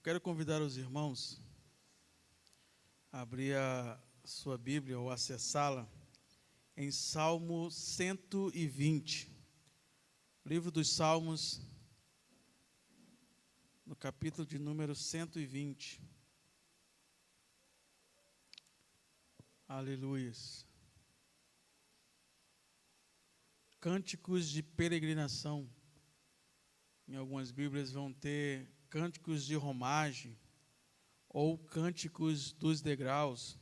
quero convidar os irmãos a abrir a sua Bíblia ou acessá-la em Salmo 120. Livro dos Salmos, no capítulo de número 120. Aleluias. Cânticos de peregrinação. Em algumas Bíblias vão ter cânticos de romagem ou cânticos dos degraus.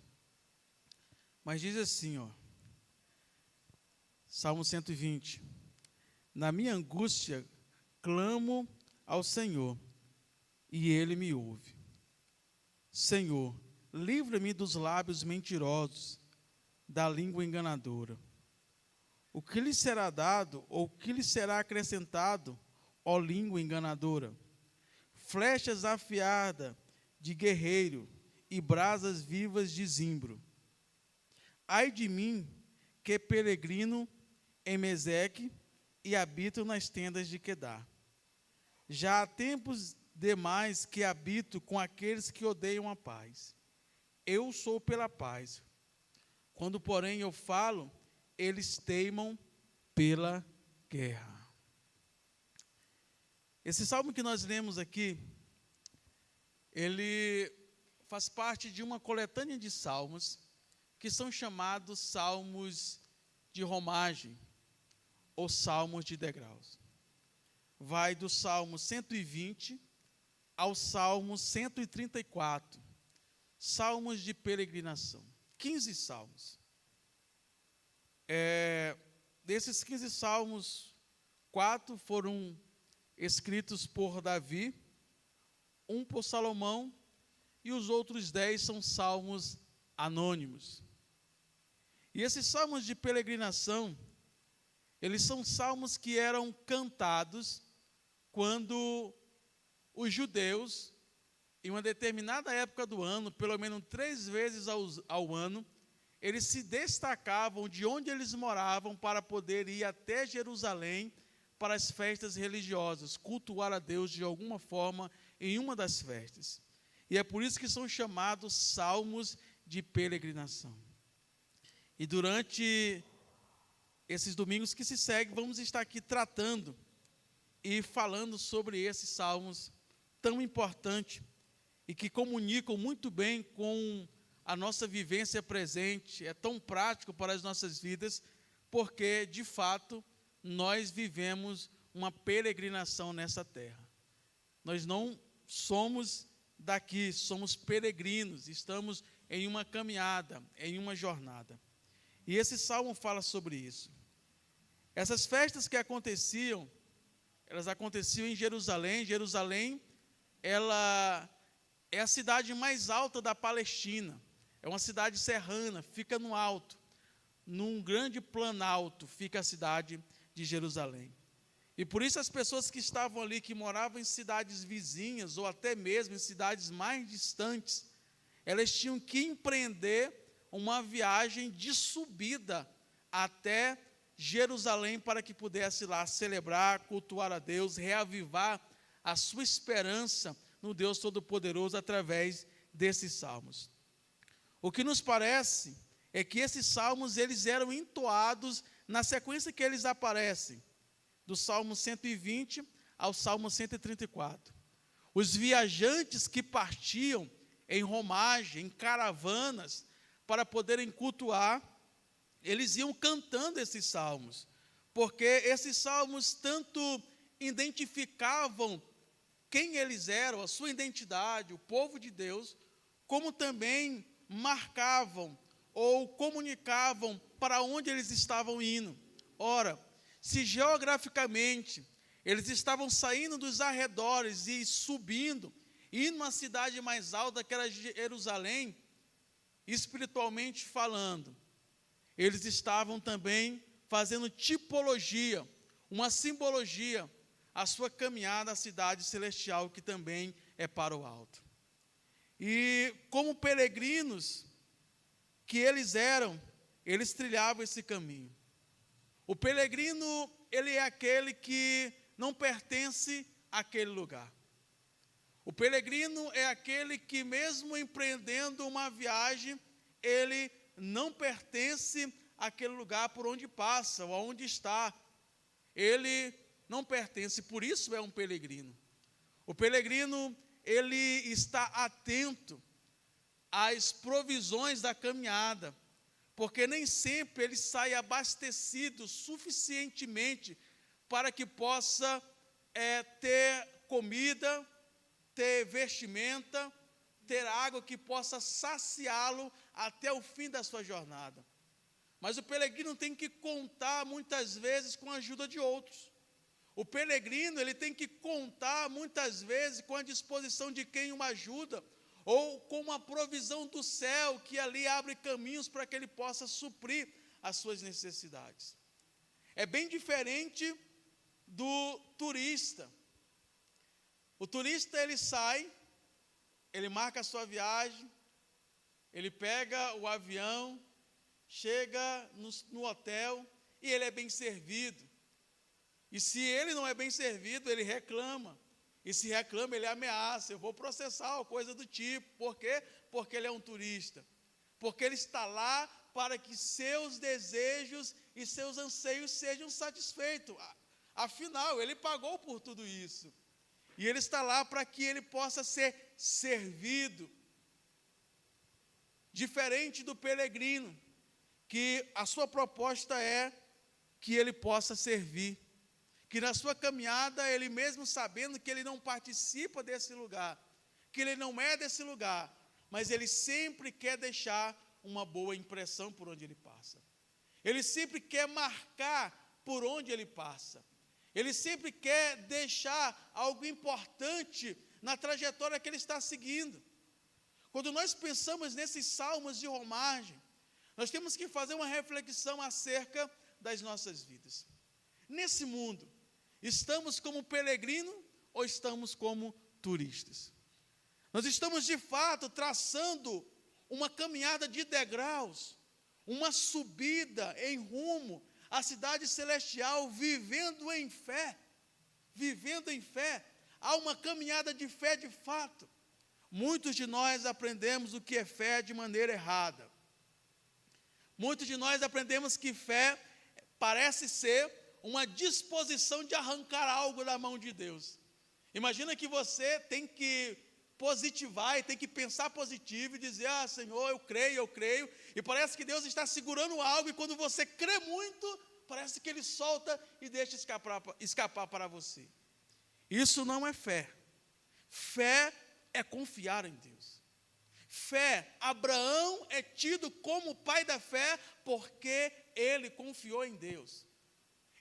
Mas diz assim, Salmo 120. Na minha angústia clamo ao Senhor, e Ele me ouve. Senhor, livra-me dos lábios mentirosos, da língua enganadora. O que lhe será dado, ou o que lhe será acrescentado, ó língua enganadora? Flechas afiadas de guerreiro e brasas vivas de zimbro. Ai de mim, que peregrino em Meseque e habito nas tendas de Quedar. Já há tempos demais que habito com aqueles que odeiam a paz. Eu sou pela paz. Quando, porém, eu falo, eles teimam pela guerra. Esse salmo que nós lemos aqui, ele faz parte de uma coletânea de salmos que são chamados salmos de romagem ou salmos de degraus. Vai do Salmo 120 ao Salmo 134, salmos de peregrinação, 15 salmos. Desses 15 salmos, 4 foram escritos por Davi, 1 por Salomão, e os outros 10 são salmos anônimos. E esses salmos de peregrinação, eles são salmos que eram cantados quando os judeus, em uma determinada época do ano, pelo menos 3 vezes ao ano, eles se destacavam de onde eles moravam para poder ir até Jerusalém para as festas religiosas, cultuar a Deus de alguma forma em uma das festas. E é por isso que são chamados salmos de peregrinação. E durante esses domingos que se seguem, vamos estar aqui tratando e falando sobre esses salmos tão importantes e que comunicam muito bem com a nossa vivência presente. É tão prático para as nossas vidas, porque, de fato, nós vivemos uma peregrinação nessa terra. Nós não somos daqui, somos peregrinos, estamos em uma caminhada, em uma jornada. E esse salmo fala sobre isso. Essas festas que aconteciam, elas aconteciam em Jerusalém. Jerusalém, ela é a cidade mais alta da Palestina. É uma cidade serrana, fica no alto. Num grande planalto fica a cidade de Jerusalém. E por isso as pessoas que estavam ali, que moravam em cidades vizinhas, ou até mesmo em cidades mais distantes, elas tinham que empreender uma viagem de subida até Jerusalém para que pudesse lá celebrar, cultuar a Deus, reavivar a sua esperança no Deus Todo-Poderoso através desses salmos. O que nos parece é que esses salmos eles eram entoados na sequência que eles aparecem, do Salmo 120 ao Salmo 134. Os viajantes que partiam em romagem, em caravanas, para poderem cultuar, eles iam cantando esses salmos, porque esses salmos tanto identificavam quem eles eram, a sua identidade, o povo de Deus, como também marcavam ou comunicavam para onde eles estavam indo. Ora, se geograficamente eles estavam saindo dos arredores e subindo, indo numa cidade mais alta que era Jerusalém, espiritualmente falando, eles estavam também fazendo tipologia, uma simbologia, a sua caminhada à cidade celestial, que também é para o alto. E como peregrinos que eles eram, eles trilhavam esse caminho. O peregrino, ele é aquele que não pertence àquele lugar. O peregrino é aquele que, mesmo empreendendo uma viagem, ele não pertence àquele lugar por onde passa ou aonde está. Ele não pertence, por isso é um peregrino. O peregrino, ele está atento às provisões da caminhada, porque nem sempre ele sai abastecido suficientemente para que possa ter comida, ter vestimenta, ter água que possa saciá-lo até o fim da sua jornada. Mas o peregrino tem que contar muitas vezes com a ajuda de outros. O peregrino, ele tem que contar muitas vezes com a disposição de quem o ajuda, ou com uma provisão do céu que ali abre caminhos para que ele possa suprir as suas necessidades. É bem diferente do turista. O turista, ele sai, ele marca a sua viagem, ele pega o avião, chega no hotel e ele é bem servido. E se ele não é bem servido, ele reclama. E se reclama, ele ameaça: eu vou processar, ou coisa do tipo. Por quê? Porque ele é um turista. Porque ele está lá para que seus desejos e seus anseios sejam satisfeitos. Afinal, ele pagou por tudo isso. E ele está lá para que ele possa ser servido. Diferente do peregrino, que a sua proposta é que ele possa servir. Que na sua caminhada, ele mesmo sabendo que ele não participa desse lugar, que ele não é desse lugar, mas ele sempre quer deixar uma boa impressão por onde ele passa. Ele sempre quer marcar por onde ele passa. Ele sempre quer deixar algo importante na trajetória que ele está seguindo. Quando nós pensamos nesses salmos de romagem, nós temos que fazer uma reflexão acerca das nossas vidas. Nesse mundo, estamos como peregrino ou estamos como turistas? Nós estamos de fato traçando uma caminhada de degraus, uma subida em rumo à cidade celestial, vivendo em fé. Há uma caminhada de fé de fato. Muitos de nós aprendemos o que é fé de maneira errada. Muitos de nós aprendemos que fé parece ser uma disposição de arrancar algo da mão de Deus. Imagina que você tem que positivar e tem que pensar positivo e dizer: Senhor, eu creio, e parece que Deus está segurando algo, e quando você crê muito, parece que Ele solta e deixa escapar para você. Isso não é fé. Fé é confiar em Deus. Fé, Abraão é tido como pai da fé porque ele confiou em Deus.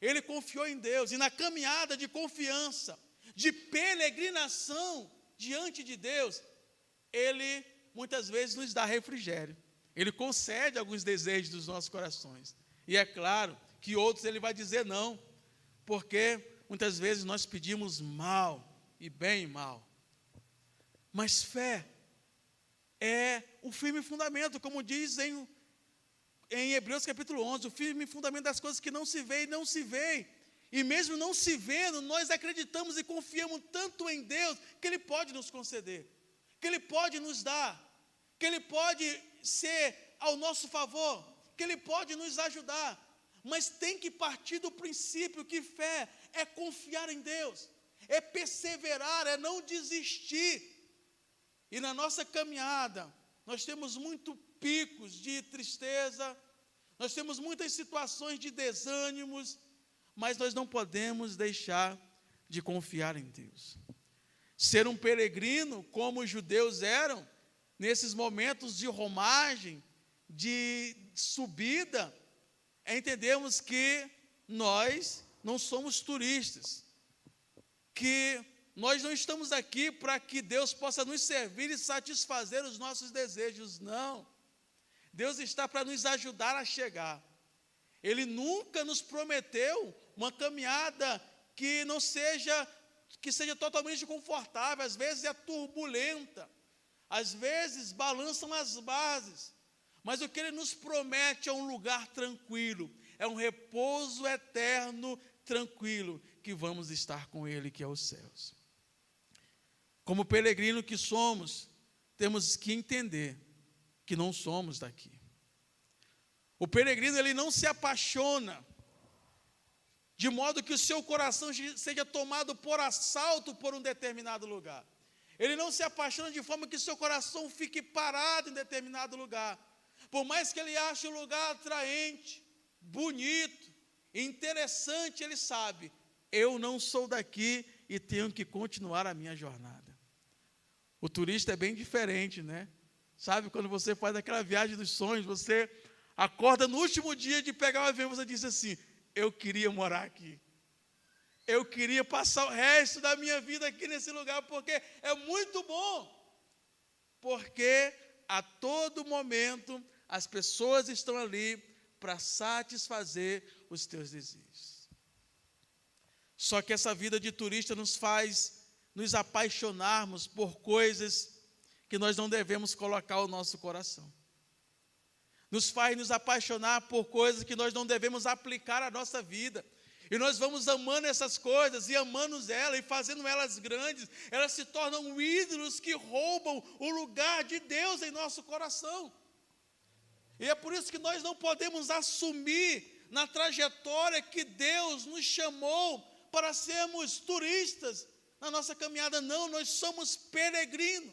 Ele confiou em Deus, e na caminhada de confiança, de peregrinação diante de Deus, Ele muitas vezes nos dá refrigério. Ele concede alguns desejos dos nossos corações. E é claro que outros Ele vai dizer não, porque muitas vezes nós pedimos mal, e bem mal. Mas fé é o firme fundamento, como diz em Hebreus capítulo 11, o firme fundamento das coisas que não se vê e não se vê. E mesmo não se vendo, nós acreditamos e confiamos tanto em Deus, que Ele pode nos conceder, que Ele pode nos dar, que Ele pode ser ao nosso favor, que Ele pode nos ajudar. Mas tem que partir do princípio que fé é confiar em Deus, é perseverar, é não desistir. E na nossa caminhada, nós temos muitos picos de tristeza, nós temos muitas situações de desânimos, mas nós não podemos deixar de confiar em Deus. Ser um peregrino, como os judeus eram, nesses momentos de romagem, de subida, entendemos que nós não somos turistas, que nós não estamos aqui para que Deus possa nos servir e satisfazer os nossos desejos, não. Deus está para nos ajudar a chegar. Ele nunca nos prometeu uma caminhada que seja totalmente confortável. Às vezes é turbulenta, às vezes balançam as bases, mas o que Ele nos promete é um lugar tranquilo, é um repouso eterno, tranquilo, que vamos estar com Ele, que é os céus. como peregrino que somos, temos que entender que não somos daqui. O peregrino, ele não se apaixona de modo que o seu coração seja tomado por assalto por um determinado lugar. Ele não se apaixona de forma que o seu coração fique parado em determinado lugar. Por mais que ele ache o lugar atraente, bonito, interessante, ele sabe, eu não sou daqui e tenho que continuar a minha jornada. O turista é bem diferente, né? Sabe, quando você faz aquela viagem dos sonhos, você acorda no último dia de pegar o avião, você diz assim, eu queria morar aqui. Eu queria passar o resto da minha vida aqui nesse lugar, porque é muito bom. Porque a todo momento as pessoas estão ali para satisfazer os teus desejos. Só que essa vida de turista nos faz nos apaixonarmos por coisas que nós não devemos colocar o nosso coração. Nos faz nos apaixonar por coisas que nós não devemos aplicar à nossa vida. E nós vamos amando essas coisas e amando elas e fazendo elas grandes. Elas se tornam ídolos que roubam o lugar de Deus em nosso coração. E é por isso que nós não podemos assumir na trajetória que Deus nos chamou para sermos turistas na nossa caminhada. Não, nós somos peregrinos.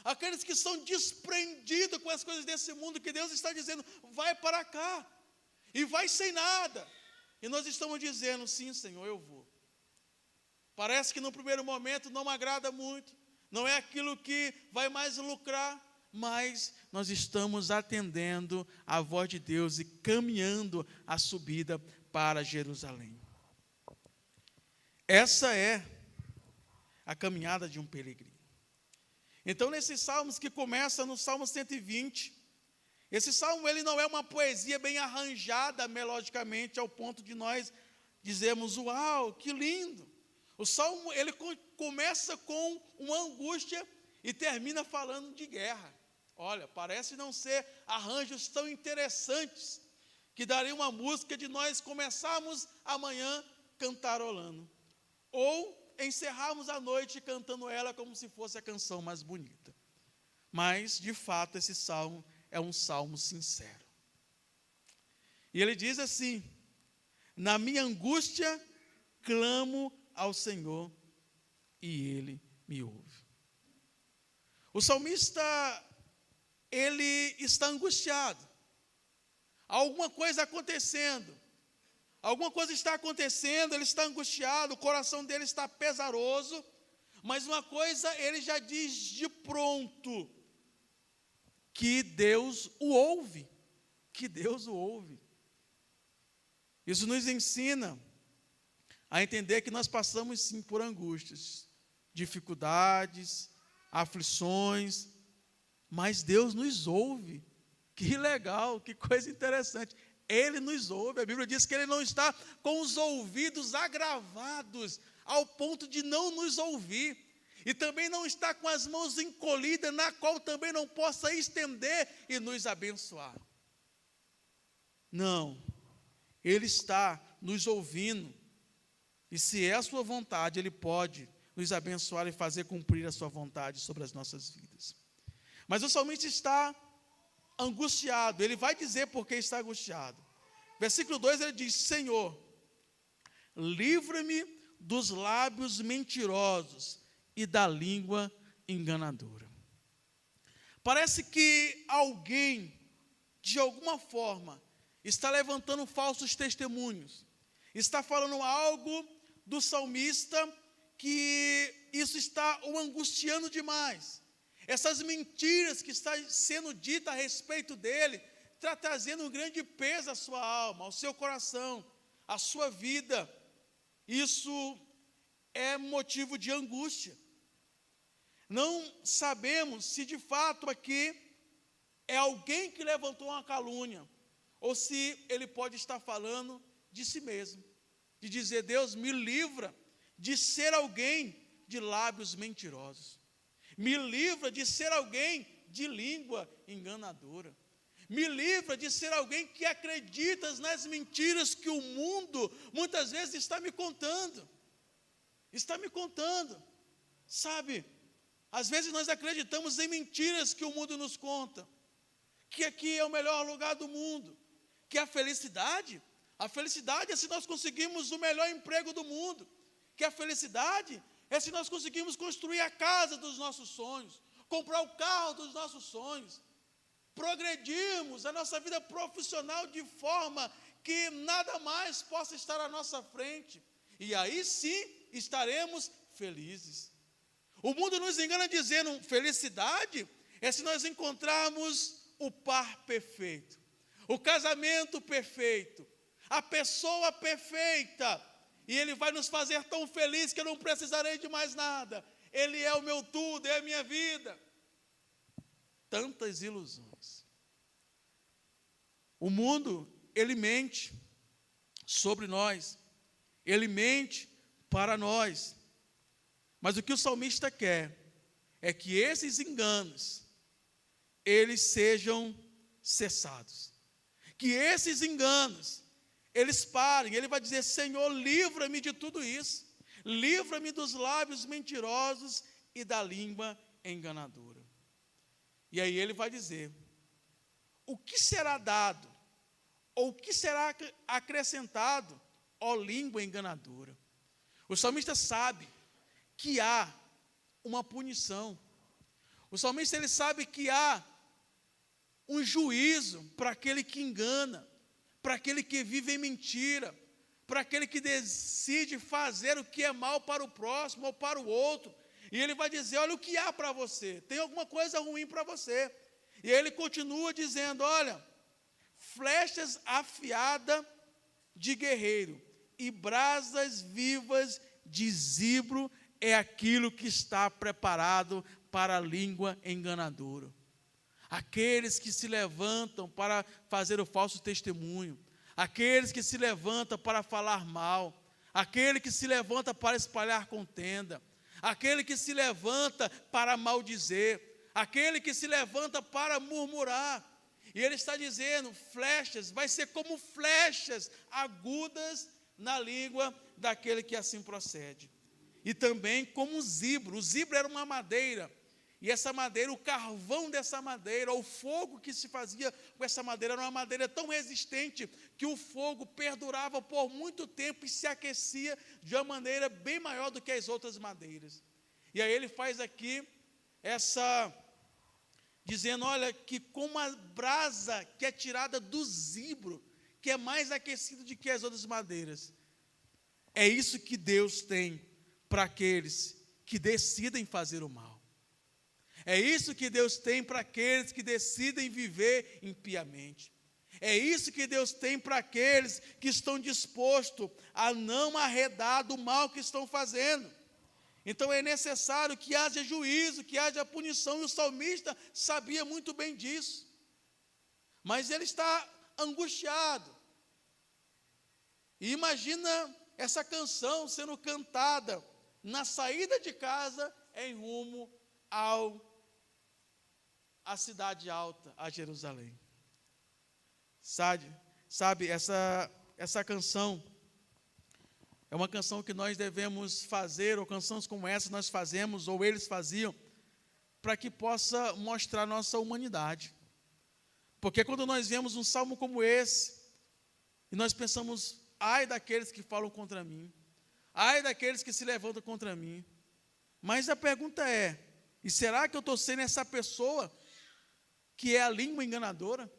Aqueles que são desprendidos com as coisas desse mundo, que Deus está dizendo, vai para cá, e vai sem nada. E nós estamos dizendo, sim, Senhor, eu vou. Parece que no primeiro momento não agrada muito, não é aquilo que vai mais lucrar, mas nós estamos atendendo a voz de Deus e caminhando a subida para Jerusalém. Essa é a caminhada de um peregrino. Então, nesses salmos que começa no Salmo 120, esse salmo ele não é uma poesia bem arranjada melodicamente ao ponto de nós dizermos, uau, que lindo. O salmo ele começa com uma angústia e termina falando de guerra. Olha, parece não ser arranjos tão interessantes que daria uma música de nós começarmos amanhã cantarolando. Ou encerrarmos a noite cantando ela como se fosse a canção mais bonita. Mas, de fato, esse salmo é um salmo sincero. E ele diz assim, na minha angústia, clamo ao Senhor e Ele me ouve. O salmista, ele está angustiado. Alguma coisa acontecendo. Alguma coisa está acontecendo, ele está angustiado, o coração dele está pesaroso, mas uma coisa ele já diz de pronto, que Deus o ouve, que Deus o ouve. Isso nos ensina a entender que nós passamos sim por angústias, dificuldades, aflições, mas Deus nos ouve. Que legal, que coisa interessante. Ele nos ouve, a Bíblia diz que Ele não está com os ouvidos agravados ao ponto de não nos ouvir. E também não está com as mãos encolhidas, na qual também não possa estender e nos abençoar. Não, Ele está nos ouvindo. E se é a sua vontade, Ele pode nos abençoar e fazer cumprir a sua vontade sobre as nossas vidas. Mas o salmista está angustiado, ele vai dizer por que está angustiado. Versículo 2, ele diz, Senhor, livra-me dos lábios mentirosos e da língua enganadora. Parece que alguém, de alguma forma, está levantando falsos testemunhos, está falando algo do salmista que isso está o angustiando demais. Essas mentiras que estão sendo ditas a respeito dele, está trazendo um grande peso à sua alma, ao seu coração, à sua vida. Isso é motivo de angústia. Não sabemos se de fato aqui é alguém que levantou uma calúnia, ou se ele pode estar falando de si mesmo, de dizer, Deus, me livra de ser alguém de lábios mentirosos. Me livra de ser alguém de língua enganadora. Me livra de ser alguém que acredita nas mentiras que o mundo muitas vezes está me contando. Está me contando. Sabe, Às vezes nós acreditamos em mentiras que o mundo nos conta, que aqui é o melhor lugar do mundo, que a felicidade é se nós conseguirmos o melhor emprego do mundo, que a felicidade é se nós conseguirmos construir a casa dos nossos sonhos, comprar o carro dos nossos sonhos, progredirmos a nossa vida profissional de forma que nada mais possa estar à nossa frente, e aí sim estaremos felizes. O mundo nos engana dizendo, felicidade é se nós encontrarmos o par perfeito, o casamento perfeito, a pessoa perfeita, e Ele vai nos fazer tão felizes que eu não precisarei de mais nada. Ele é o meu tudo, é a minha vida. Tantas ilusões. O mundo, ele mente sobre nós, ele mente para nós. Mas o que o salmista quer é que esses enganos, eles sejam cessados. Que esses enganos, eles parem. Ele vai dizer, Senhor, livra-me de tudo isso. Livra-me dos lábios mentirosos e da língua enganadora. E aí ele vai dizer, o que será dado, ou o que será acrescentado, ó língua enganadora? O salmista sabe que há uma punição. O salmista, ele sabe que há um juízo para aquele que engana, para aquele que vive em mentira, para aquele que decide fazer o que é mal para o próximo ou para o outro. E ele vai dizer, olha o que há para você, tem alguma coisa ruim para você. E ele continua dizendo, olha, flechas afiadas de guerreiro e brasas vivas de zibro é aquilo que está preparado para a língua enganadora. Aqueles que se levantam para fazer o falso testemunho, aqueles que se levantam para falar mal, aquele que se levanta para espalhar contenda, aquele que se levanta para maldizer, aquele que se levanta para murmurar. E ele está dizendo, flechas, vai ser como flechas agudas na língua daquele que assim procede. E também como o zibro era uma madeira, e essa madeira, o carvão dessa madeira, o fogo que se fazia com essa madeira, era uma madeira tão resistente, que o fogo perdurava por muito tempo e se aquecia de uma maneira bem maior do que as outras madeiras. E aí ele faz aqui dizendo, olha, que como a brasa que é tirada do zibro, que é mais aquecido do que as outras madeiras. É isso que Deus tem para aqueles que decidem fazer o mal. É isso que Deus tem para aqueles que decidem viver impiamente. É isso que Deus tem para aqueles que estão dispostos a não arredar do mal que estão fazendo. Então é necessário que haja juízo, que haja punição, e o salmista sabia muito bem disso. Mas ele está angustiado. E imagina essa canção sendo cantada na saída de casa em rumo à cidade alta, a Jerusalém. Sabe, essa canção é uma canção que nós devemos fazer, ou canções como essa nós fazemos, ou eles faziam, para que possa mostrar nossa humanidade. Porque quando nós vemos um salmo como esse, e nós pensamos, ai daqueles que falam contra mim, ai daqueles que se levantam contra mim. Mas a pergunta é, e será que eu estou sendo essa pessoa que é a língua enganadora?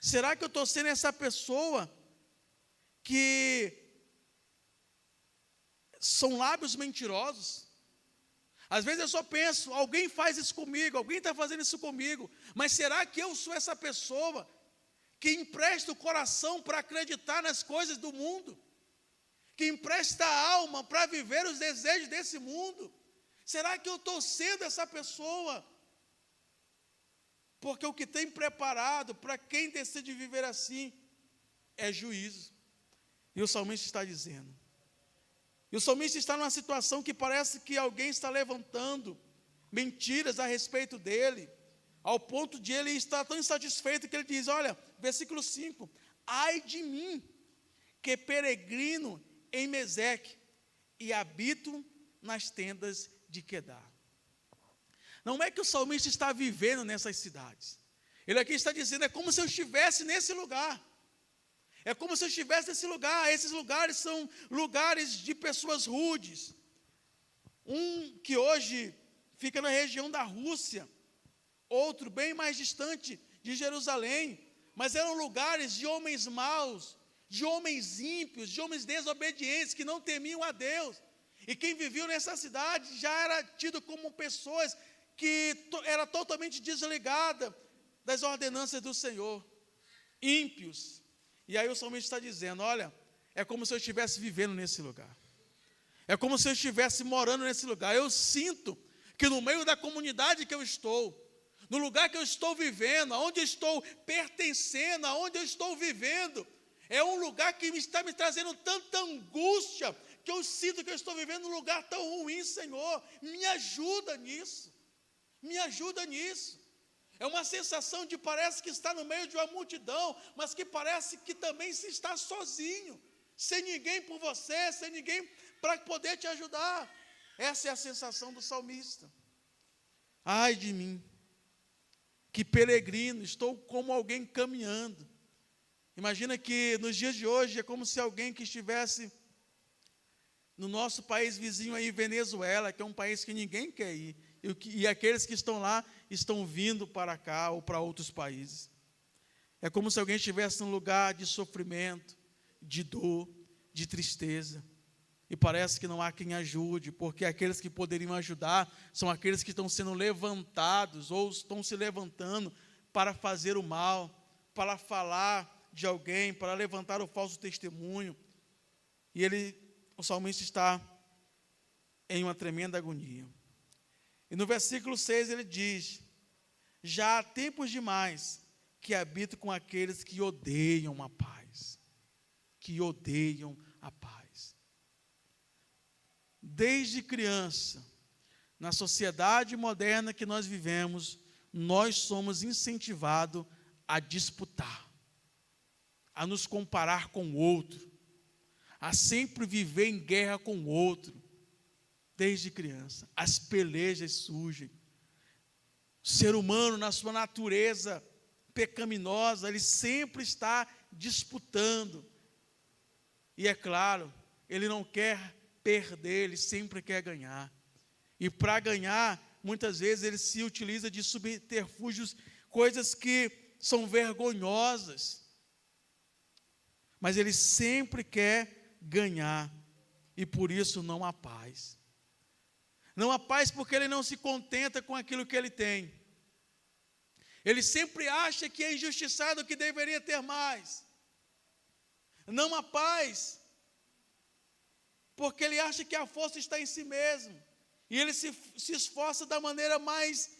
Será que eu estou sendo essa pessoa que são lábios mentirosos? Às vezes eu só penso, alguém faz isso comigo, alguém está fazendo isso comigo, mas será que eu sou essa pessoa que empresta o coração para acreditar nas coisas do mundo? Que empresta a alma para viver os desejos desse mundo? Será que eu estou sendo essa pessoa? Porque o que tem preparado para quem decide viver assim é juízo. E o salmista está dizendo. E o salmista está numa situação que parece que alguém está levantando mentiras a respeito dele, ao ponto de ele estar tão insatisfeito que ele diz, olha, versículo 5, ai de mim, que peregrino em Meseque e habito nas tendas de Quedar. Não é que o salmista está vivendo nessas cidades. Ele aqui está dizendo, é como se eu estivesse nesse lugar. É como se eu estivesse nesse lugar. Esses lugares são lugares de pessoas rudes. Um que hoje fica na região da Rússia, outro bem mais distante de Jerusalém, mas eram lugares de homens maus, de homens ímpios, de homens desobedientes, que não temiam a Deus. E quem vivia nessa cidade já era tido como pessoas que era totalmente desligada das ordenanças do Senhor, ímpios. E aí o salmista está dizendo, olha, é como se eu estivesse vivendo nesse lugar. É como se eu estivesse morando nesse lugar. Eu sinto que no meio da comunidade que eu estou, no lugar que eu estou vivendo, aonde eu estou pertencendo, aonde eu estou vivendo, é um lugar que está me trazendo tanta angústia, que eu sinto que eu estou vivendo num lugar tão ruim, Senhor. Me ajuda nisso. Me ajuda nisso. É uma sensação de parece que está no meio de uma multidão, mas que parece que também se está sozinho, sem ninguém por você, sem ninguém para poder te ajudar. Essa é a sensação do salmista. Ai de mim, que peregrino, estou como alguém caminhando. Imagina que nos dias de hoje é como se alguém que estivesse no nosso país vizinho aí, Venezuela, que é um país que ninguém quer ir, e aqueles que estão lá estão vindo para cá ou para outros países. É como se alguém estivesse num lugar de sofrimento, de dor, de tristeza, e parece que não há quem ajude, porque aqueles que poderiam ajudar são aqueles que estão sendo levantados ou estão se levantando para fazer o mal, para falar de alguém, para levantar o falso testemunho. E o salmista está em uma tremenda agonia. E no versículo 6 ele diz, já há tempos demais que habito com aqueles que odeiam a paz. Que odeiam a paz. Desde criança, na sociedade moderna que nós vivemos, nós somos incentivados a disputar, a nos comparar com o outro, a sempre viver em guerra com o outro. Desde criança, as pelejas surgem. O ser humano, na sua natureza pecaminosa, ele sempre está disputando. E é claro, ele não quer perder, ele sempre quer ganhar. E para ganhar, muitas vezes ele se utiliza de subterfúgios, coisas que são vergonhosas. Mas ele sempre quer ganhar, e por isso não há paz. Não há paz porque ele não se contenta com aquilo que ele tem. Ele sempre acha que é injustiçado, que deveria ter mais. Não há paz porque ele acha que a força está em si mesmo. E ele se esforça da maneira mais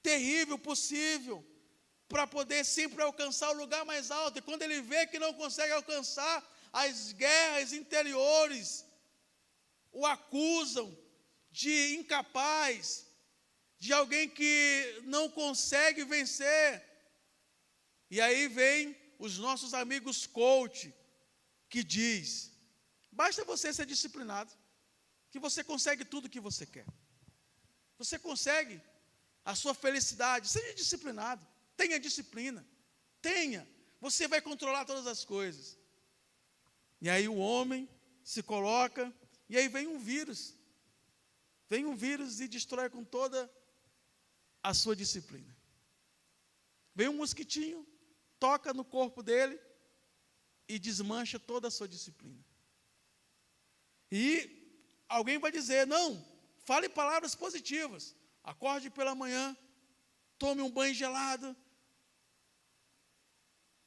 terrível possível para poder sempre alcançar o lugar mais alto. E quando ele vê que não consegue alcançar, as guerras interiores o acusam de incapaz, de alguém que não consegue vencer. E aí vem os nossos amigos coach, que diz, basta você ser disciplinado, que você consegue tudo que você quer. Você consegue a sua felicidade, seja disciplinado, tenha disciplina, você vai controlar todas as coisas. E aí o homem se coloca, e aí vem um vírus e destrói com toda a sua disciplina. Vem um mosquitinho, toca no corpo dele e desmancha toda a sua disciplina. E alguém vai dizer, não, fale palavras positivas, acorde pela manhã, tome um banho gelado,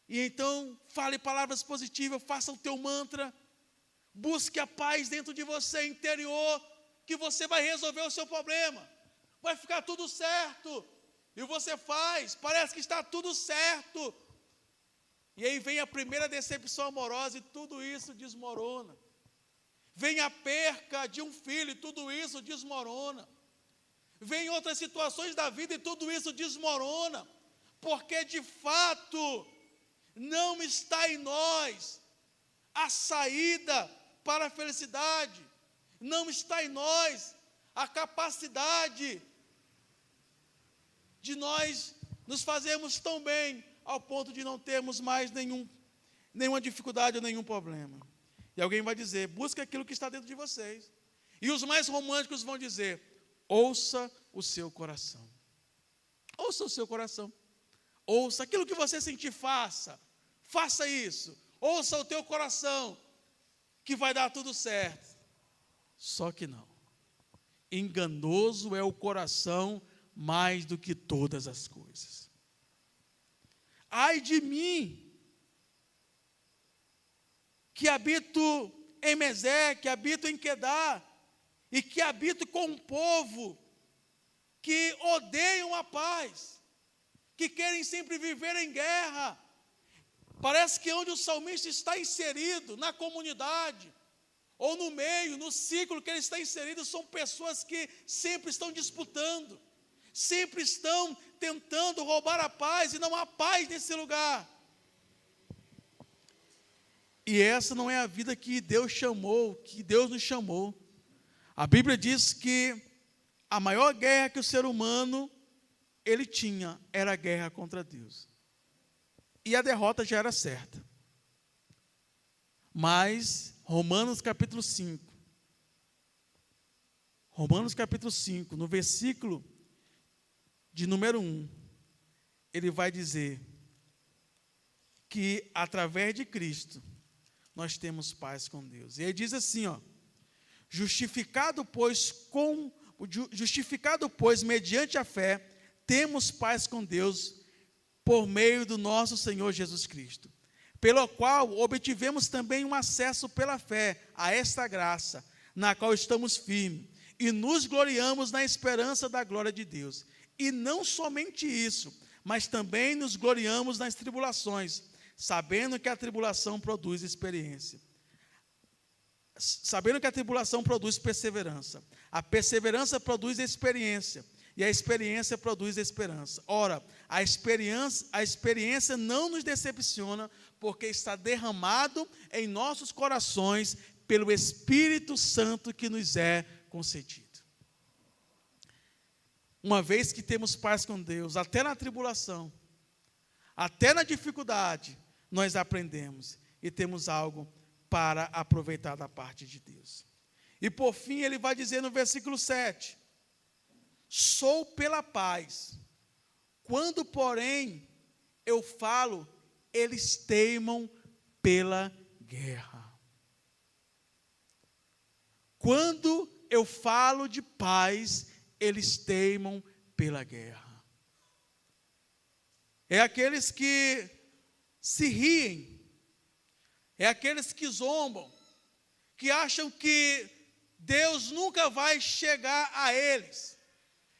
e então fale palavras positivas, faça o teu mantra, busque a paz dentro de você, interior, que você vai resolver o seu problema, vai ficar tudo certo, e você faz, parece que está tudo certo, e aí vem a primeira decepção amorosa, e tudo isso desmorona, vem a perca de um filho, e tudo isso desmorona, vem outras situações da vida, e tudo isso desmorona, porque de fato, não está em nós a saída para a felicidade, não está em nós a capacidade de nós nos fazermos tão bem ao ponto de não termos mais nenhuma dificuldade ou nenhum problema. E alguém vai dizer, busca aquilo que está dentro de vocês. E os mais românticos vão dizer, ouça o seu coração. Ouça o seu coração. Ouça aquilo que você sentir, faça isso. Ouça o teu coração, que vai dar tudo certo. Só que não. Enganoso é o coração mais do que todas as coisas. Ai de mim, que habito em Mesé, que habito em Quedar, e que habito com um povo que odeiam a paz, que querem sempre viver em guerra. Parece que onde o salmista está inserido, na comunidade, ou no meio, no ciclo que ele está inserido, são pessoas que sempre estão disputando, sempre estão tentando roubar a paz, e não há paz nesse lugar. E essa não é a vida que Deus chamou, que Deus nos chamou. A Bíblia diz que a maior guerra que o ser humano ele tinha era a guerra contra Deus. E a derrota já era certa. Mas Romanos capítulo 5, no versículo de número 1, ele vai dizer que através de Cristo nós temos paz com Deus. E ele diz assim, justificado, pois, mediante a fé, temos paz com Deus, por meio do nosso Senhor Jesus Cristo, pelo qual obtivemos também um acesso pela fé a esta graça, na qual estamos firmes, e nos gloriamos na esperança da glória de Deus. E não somente isso, mas também nos gloriamos nas tribulações, sabendo que a tribulação produz experiência. Sabendo que a tribulação produz perseverança. A perseverança produz experiência. E a experiência produz esperança. Ora, a experiência não nos decepciona, porque está derramado em nossos corações pelo Espírito Santo que nos é concedido. Uma vez que temos paz com Deus, até na tribulação, até na dificuldade, nós aprendemos e temos algo para aproveitar da parte de Deus. E por fim ele vai dizer no versículo 7, sou pela paz, quando porém eu falo, eles teimam pela guerra. Quando eu falo de paz, eles teimam pela guerra. É aqueles que se riem, é aqueles que zombam, que acham que Deus nunca vai chegar a eles,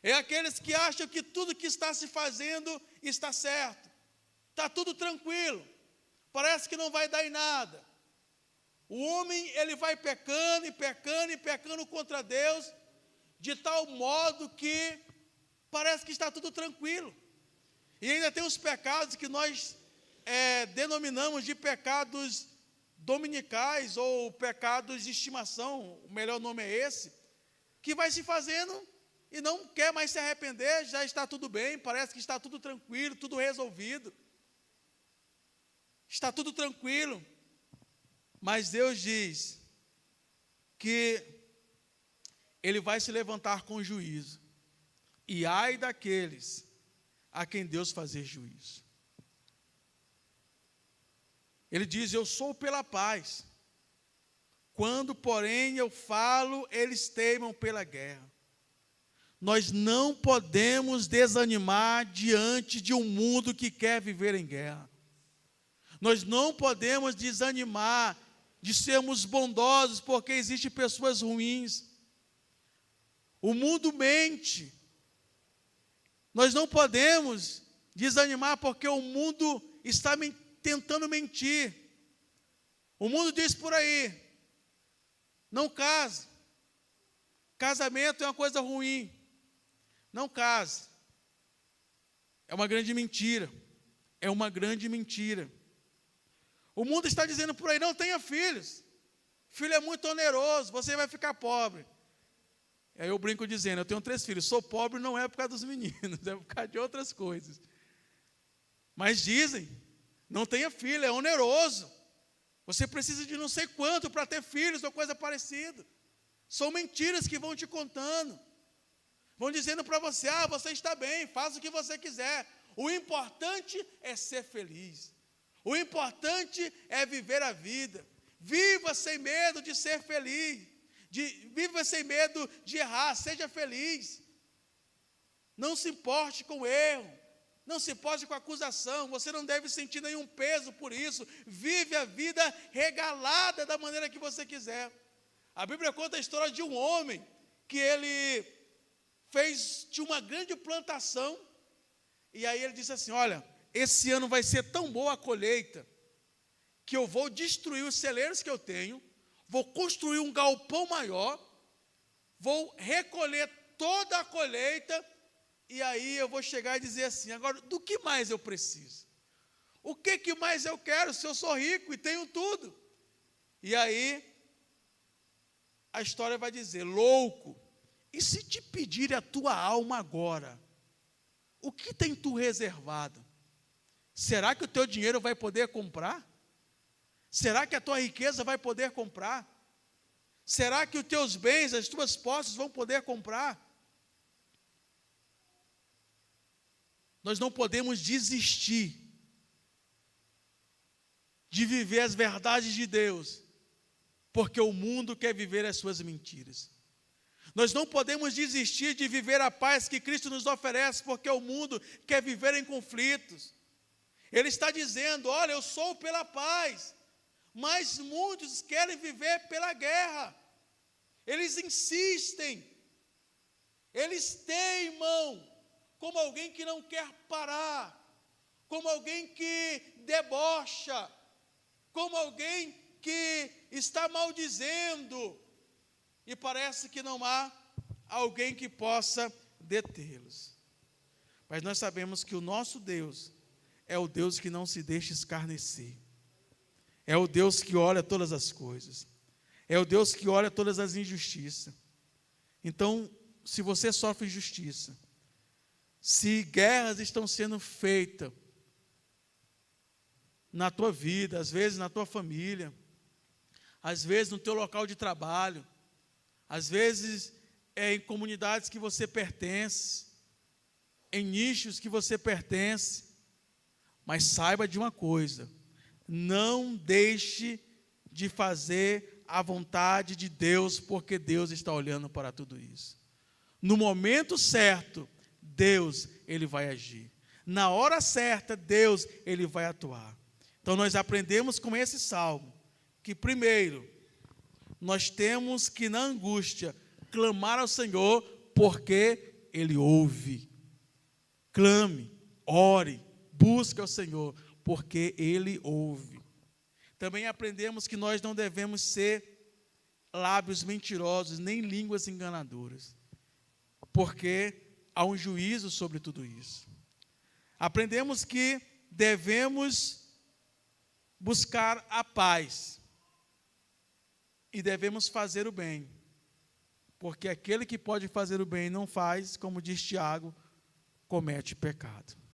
é aqueles que acham que tudo que está se fazendo está certo, está tudo tranquilo, parece que não vai dar em nada. O homem, ele vai pecando e pecando e pecando contra Deus, de tal modo que parece que está tudo tranquilo. E ainda tem os pecados que nós denominamos de pecados dominicais ou pecados de estimação, o melhor nome é esse, que vai se fazendo e não quer mais se arrepender, já está tudo bem, parece que está tudo tranquilo, tudo resolvido, está tudo tranquilo, mas Deus diz que Ele vai se levantar com juízo, e ai daqueles a quem Deus fazer juízo. Ele diz, eu sou pela paz, quando porém eu falo, eles teimam pela guerra. Nós não podemos desanimar diante de um mundo que quer viver em guerra. Nós não podemos desanimar de sermos bondosos, porque existem pessoas ruins. O mundo mente. Nós não podemos desanimar, porque o mundo está tentando mentir. O mundo diz por aí, não case. Casamento é uma coisa ruim. Não case. É uma grande mentira. É uma grande mentira. O mundo está dizendo por aí, não tenha filhos. Filho é muito oneroso, você vai ficar pobre. Aí eu brinco dizendo, eu tenho 3 filhos, sou pobre não é por causa dos meninos, é por causa de outras coisas. Mas dizem, não tenha filho, é oneroso. Você precisa de não sei quanto para ter filhos ou coisa parecida. São mentiras que vão te contando. Vão dizendo para você, você está bem, faça o que você quiser. O importante é ser feliz. O importante é viver a vida. Viva sem medo de ser feliz. Viva sem medo de errar, seja feliz. Não se importe com o erro. Não se importe com a acusação. Você não deve sentir nenhum peso por isso. Vive a vida regalada da maneira que você quiser. A Bíblia conta a história de um homem que ele tinha uma grande plantação, e aí ele disse assim, olha, esse ano vai ser tão boa a colheita, que eu vou destruir os celeiros que eu tenho, vou construir um galpão maior, vou recolher toda a colheita, e aí eu vou chegar e dizer assim, agora, do que mais eu preciso? O que mais eu quero, se eu sou rico e tenho tudo? E aí, a história vai dizer, louco, e se te pedir a tua alma agora, o que tem tu reservado? Será que o teu dinheiro vai poder comprar? Será que a tua riqueza vai poder comprar? Será que os teus bens, as tuas posses vão poder comprar? Nós não podemos desistir de viver as verdades de Deus, porque o mundo quer viver as suas mentiras. Nós não podemos desistir de viver a paz que Cristo nos oferece, porque o mundo quer viver em conflitos. Ele está dizendo, olha, eu sou pela paz, mas muitos querem viver pela guerra. Eles insistem, eles teimam, como alguém que não quer parar, como alguém que debocha, como alguém que está maldizendo, e parece que não há alguém que possa detê-los. Mas nós sabemos que o nosso Deus é o Deus que não se deixa escarnecer. É o Deus que olha todas as coisas. É o Deus que olha todas as injustiças. Então, se você sofre injustiça, se guerras estão sendo feitas na tua vida, às vezes na tua família, às vezes no teu local de trabalho, às vezes em comunidades que você pertence, em nichos que você pertence, mas saiba de uma coisa, não deixe de fazer a vontade de Deus, porque Deus está olhando para tudo isso. No momento certo, Deus, Ele vai agir. Na hora certa, Deus, Ele vai atuar. Então nós aprendemos com esse salmo, que primeiro, nós temos que na angústia, clamar ao Senhor, porque Ele ouve. Clame, ore, busque ao Senhor, porque Ele ouve. Também aprendemos que nós não devemos ser lábios mentirosos, nem línguas enganadoras, porque há um juízo sobre tudo isso. Aprendemos que devemos buscar a paz e devemos fazer o bem, porque aquele que pode fazer o bem e não faz, como diz Tiago, comete pecado.